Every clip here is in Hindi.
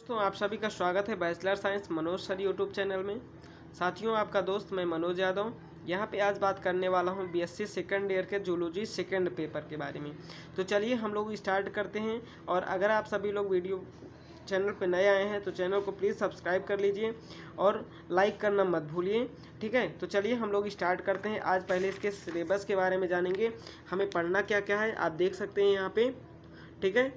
दोस्तों आप सभी का स्वागत है bachelor science Manoj sir YouTube channel में। साथियों आपका दोस्त मैं मनोज यादव यहाँ पे आज बात करने वाला हूँ बीएससी सेकंड ईयर के जूलॉजी सेकंड पेपर के बारे में। तो चलिए हम लोग स्टार्ट करते हैं। और अगर आप सभी लोग वीडियो चैनल पे नए आए हैं तो चैनल को प्लीज़ सब्सक्राइब कर लीजिए और लाइक करना मत भूलिए, ठीक है। तो चलिए हम लोग स्टार्ट करते हैं। आज पहले इसके सिलेबस के बारे में जानेंगे, हमें पढ़ना क्या क्या है आप देख सकते हैं यहाँ पे, ठीक है।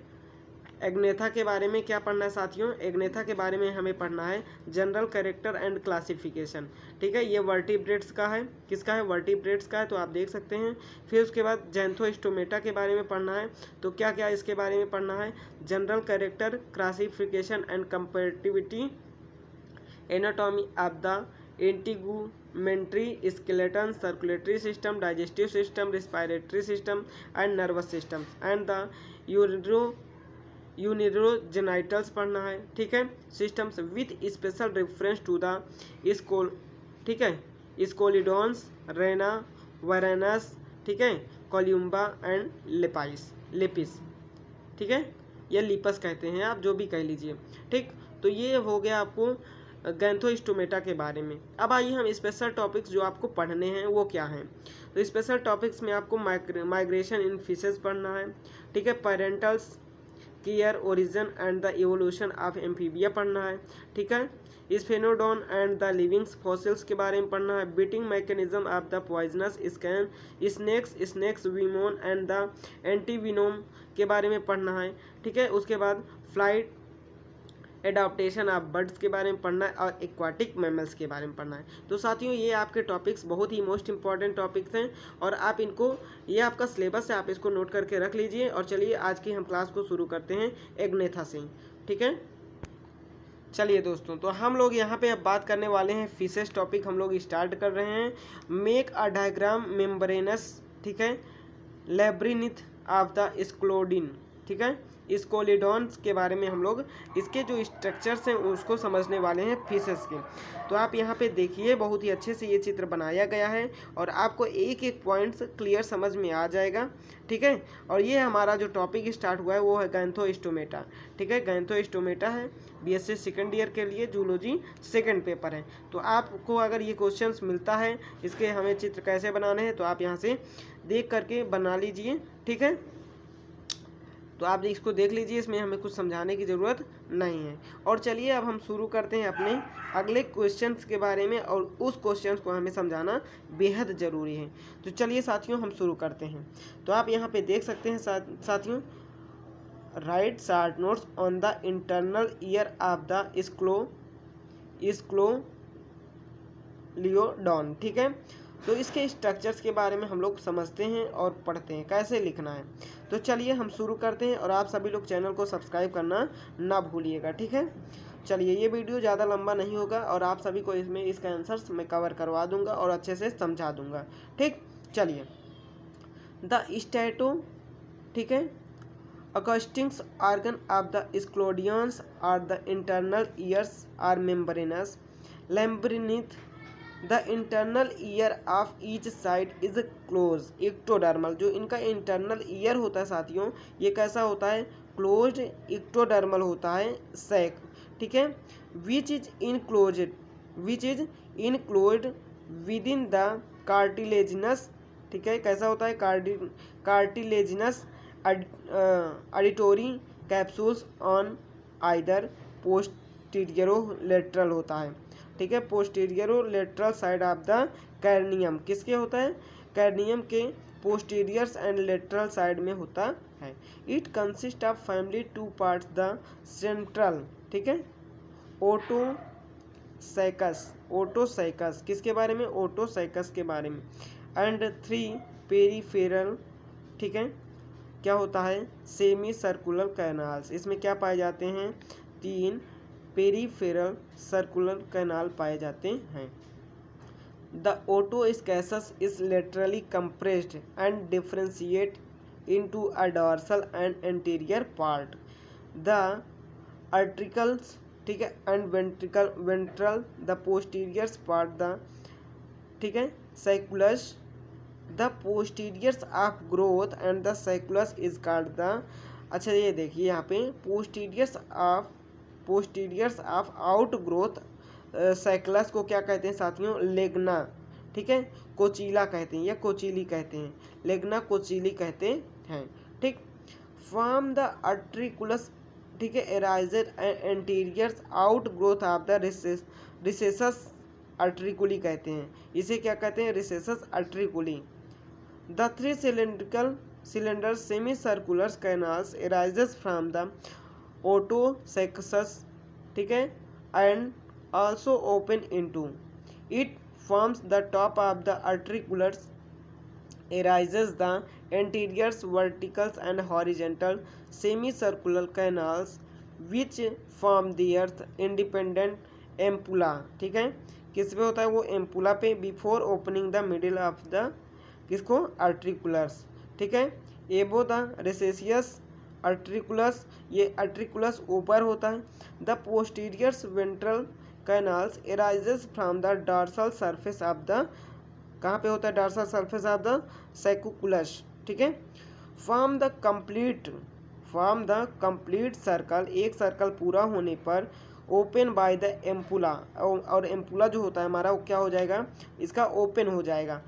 एग्नेथा के बारे में क्या पढ़ना है साथियों, एग्नेथा के बारे में हमें पढ़ना है जनरल कैरेक्टर एंड क्लासिफिकेशन, ठीक है। ये वर्टिब्रेट्स का है, किसका है, वर्टिब्रेट्स का है, तो आप देख सकते हैं। फिर उसके बाद जैंथोस्टोमेटा के बारे में पढ़ना है, तो क्या क्या इसके बारे में पढ़ना है, general character, classification and comparativity, anatomy of the integumentary skeleton, circulatory system, digestive system, respiratory system and nervous system and the urinogenitals पढ़ना है, ठीक है। Systems with special reference to the scol, ठीक है, स्कोलिडोन्स, रेना, वैरानस, ठीक है, कोल्यूम्बा एंड लेपिस, ठीक है, या लिपस कहते हैं आप जो भी कह लीजिए, ठीक। तो ये हो गया आपको गैंथोस्टोमेटा के बारे में। अब आइए हम स्पेशल टॉपिक्स जो आपको पढ़ने हैं वो क्या हैं। तो स्पेशल टॉपिक्स में आपको माइग्रेशन इन फिशेस पढ़ना है, ठीक है, parentals care, origin and the evolution of amphibia पढ़ना है, ठीक है। Sphenodon and the living fossils के बारे में पढ़ना है, biting mechanism of the poisonous snakes venom and the antivenom के बारे में पढ़ना है, ठीक है। उसके बाद फ्लाइट एडाप्टेशन ऑफ बर्ड्स के बारे में पढ़ना है और एक्वाटिक मैमल्स के बारे में पढ़ना है। तो साथियों ये आपके टॉपिक्स बहुत ही मोस्ट इंपॉर्टेंट टॉपिक्स हैं और आप इनको, ये आपका सिलेबस है, आप इसको नोट करके रख लीजिए। और चलिए आज की हम क्लास को शुरू करते हैं एग्नेथा से, ठीक है। चलिए दोस्तों, तो हम लोग यहाँ पे अब बात करने वाले हैं फिशेस टॉपिक हम लोग स्टार्ट कर रहे हैं। मेक अ डायग्राम मेम्ब्रेनस, ठीक है, लेब्रिनिथ ऑफ द स्क्लोडिन, ठीक है, स्कोलिडॉन्स के बारे में हम लोग इसके जो स्ट्रक्चर्स हैं उसको समझने वाले हैं फिशेस के। तो आप यहाँ पे देखिए बहुत ही अच्छे से ये चित्र बनाया गया है और आपको एक एक पॉइंट्स क्लियर समझ में आ जाएगा, ठीक है। और ये हमारा जो टॉपिक स्टार्ट हुआ है वो है गैंथोस्टोमेटा, ठीक है, गैंथोस्टोमेटा है बीएससी सेकंड ईयर के लिए जूलॉजी सेकंड पेपर है। तो आपको अगर ये क्वेश्चंस मिलता है इसके हमें चित्र कैसे बनाने हैं तो आप यहाँ से देख करके बना लीजिए, ठीक है। तो आप इसको देख लीजिए, इसमें हमें कुछ समझाने की ज़रूरत नहीं है। और चलिए अब हम शुरू करते हैं अपने अगले क्वेश्चंस के बारे में और उस क्वेश्चंस को हमें समझाना बेहद ज़रूरी है। तो चलिए साथियों हम शुरू करते हैं। तो आप यहाँ पे देख सकते हैं साथियों, write short notes on the internal ear of the scoliodon, ठीक है। तो इसके स्ट्रक्चर्स के बारे में हम लोग समझते हैं और पढ़ते हैं कैसे लिखना है। तो चलिए हम शुरू करते हैं और आप सभी लोग चैनल को सब्सक्राइब करना ना भूलिएगा, ठीक है। चलिए ये वीडियो ज़्यादा लंबा नहीं होगा और आप सभी को इसमें इसका आंसर्स मैं कवर करवा दूंगा और अच्छे से समझा दूंगा, ठीक। चलिए द स्टैटो, ठीक है, acoustic organ of the scoliodons are the internal ears are membranous labyrinth the internal ear of each side is close ectodermal. जो इनका इंटरनल ईयर होता है साथियों ये कैसा होता है, क्लोज्ड इक्टोडर्मल होता है सैक, ठीक है। Which is enclosed with in the cartilaginous, ठीक है, कैसा होता है, cartilaginous auditory capsules on either posterolateral होता है, ठीक है, posterolateral side of the cranium, किसके होता है, कैर्नियम के पोस्टीरियर्स एंड लेटरल साइड में होता है। It consist of family two parts the central, ठीक है, ओटोसैकस किसके बारे में, ओटोसैकस के बारे में, एंड 3 पेरीफेरल, ठीक है, क्या होता है, सेमी सर्कुलर कैनाल्स। इसमें क्या पाए जाते हैं, 3 पेरीफेरल सर्कुलर कैनाल पाए जाते हैं। The otosaccus is laterally compressed and differentiate into a dorsal and anterior part. The articles, ठीक है, and ventral the posteriors part the, ठीक है, sacculus the posteriors of growth and the sacculus is called the. अच्छा ये देखिए यहाँ पे posteriors of posteriors of out growth sacculus को क्या कहते हैं साथियों, लेग्ना, ठीक है, कोचिला कहते हैं या कोचिली कहते हैं, लेग्ना कोचिली कहते हैं, ठीक। फ्रॉम द आर्ट्रिकुलस, ठीक है, arised anteriors out growth of the recessus utriculi कहते हैं, इसे क्या कहते हैं, recessus utriculi. The 3 cylinder semi circular canals arises from the otosaccus, ठीक है, and also open into it forms the top of the articulars, arises the anterior vertical and horizontal semicircular canals which form the earth independent ampulla, ठीक है, किस पे होता है वो, एम्पुला पे, before opening the middle of the किसको, आर्ट्रिकुलर्स, ठीक है, एबो द रेसेसियस आर्ट्रिकुलस, ये आर्ट्रिकुलस ऊपर होता है। The posteriors ventral canals arises from the dorsal surface of the, कहाँ पे होता है, dorsal surface of the sacculus, ठीक है। फॉर्म द कंप्लीट सर्कल, एक सर्कल पूरा होने पर ओपन बाय द एम्पुला, और एम्पुला जो होता है हमारा वो क्या हो जाएगा, इसका ओपन हो जाएगा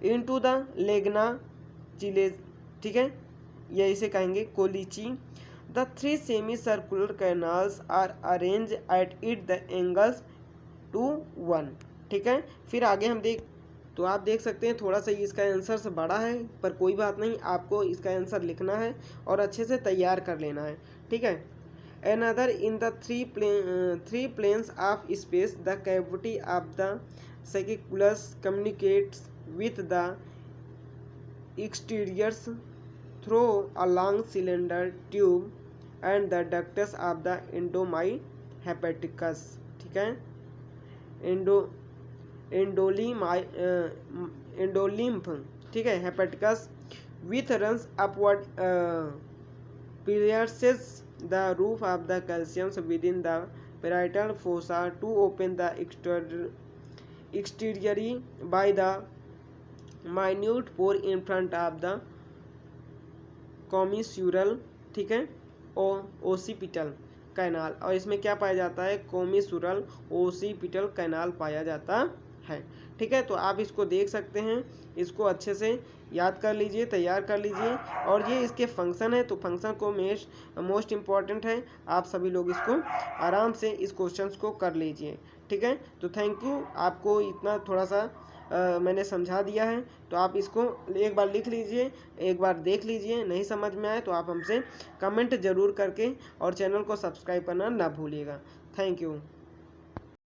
इनटू द लेग्ना चिले, ठीक है, ये इसे कहेंगे कोलिची। The 3 semi circular canals are arrange at it the angles 2, 1, ठीक है। फिर आगे हम तो आप देख सकते हैं थोड़ा सा इसका आंसर से बड़ा है, पर कोई बात नहीं, आपको इसका आंसर लिखना है और अच्छे से तैयार कर लेना है, ठीक है। Another in the 3 planes of space the cavity of the sacculus communicates with the exteriors through a long cylinder tube and the ductus of the endolymphaticus, ठीक है, एंडोलिम्फ, ठीक है, hepaticus with runs upward pierces the roof of the calcium within the parietal fossa to open the exteriory by the minute pore in front of the commissural, ठीक है, ओसिपिटल कैनाल, और इसमें क्या पाया जाता है, कोमिसुरल ओसिपिटल कैनाल पाया जाता है, ठीक है। तो आप इसको देख सकते हैं, इसको अच्छे से याद कर लीजिए, तैयार कर लीजिए, और ये इसके फंक्शन है, तो फंक्शन को मोस्ट इम्पॉर्टेंट है, आप सभी लोग इसको आराम से इस क्वेश्चंस को कर लीजिए, ठीक है। तो थैंक यू, आपको इतना थोड़ा सा मैंने समझा दिया है, तो आप इसको एक बार लिख लीजिए, एक बार देख लीजिए, नहीं समझ में आए तो आप हमसे कमेंट ज़रूर करके और चैनल को सब्सक्राइब करना ना भूलिएगा। Thank you.